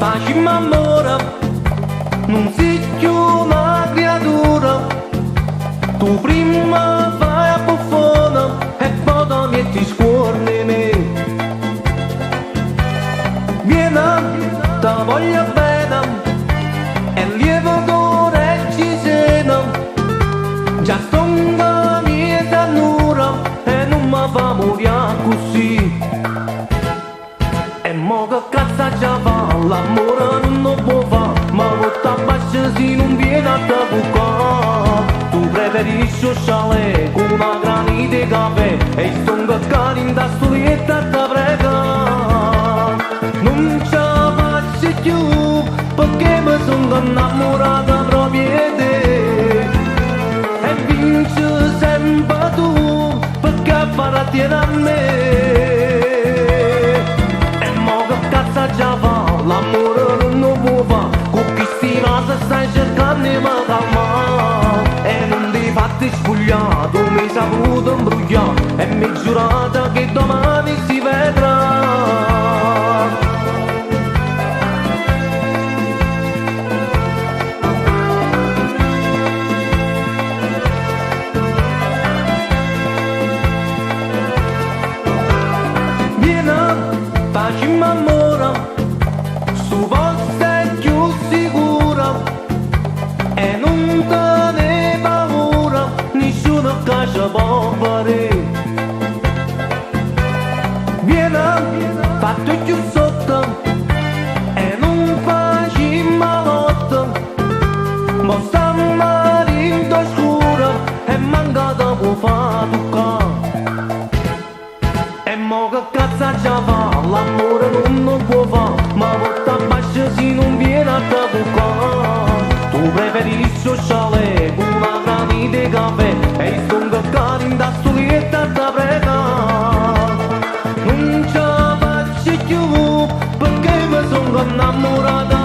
facciamo amore, non sei più una creatura. Tu prima fai a buffone e poi ti metti scuorni me. Vieni, ti voglio bene, e lievo cuore ci seno. Già sto in mia tannura e non mi fa morire così. E mo che cazzo ci fa, l'amore non lo può fa, ma volta bassa se non viene a te bucare. Tu preferisci scialè con una granita di caffè e sto che cari in da studietta te prega. Non ci faccio più perché mi sono innamorata proprio di te. E vinci sempre tu perché farti a me. Già fa, l'amore non lo può fa, con chi stima se stai cercando di mi calmare. E non ti fatti spugliare, tu mi hai saputo imbrugliare e mi hai giurato che domani si vedrà. Facciamo amore, su vostra più sicura, e non te ne paura, nessuno che ci può fare. Vieni, fatto più sotto, e non facciamo lotta, ma stiamo in scura, e manca da può fare toccare. E mo che cazzo ci fa, l'amore non lo può fa, ma volta bassa se non viene a te bucare. Tu preferisci scialè con una granita di caffè e sto che cari in da studietta te prega. Non ci faccio più perché mi sono innamorata.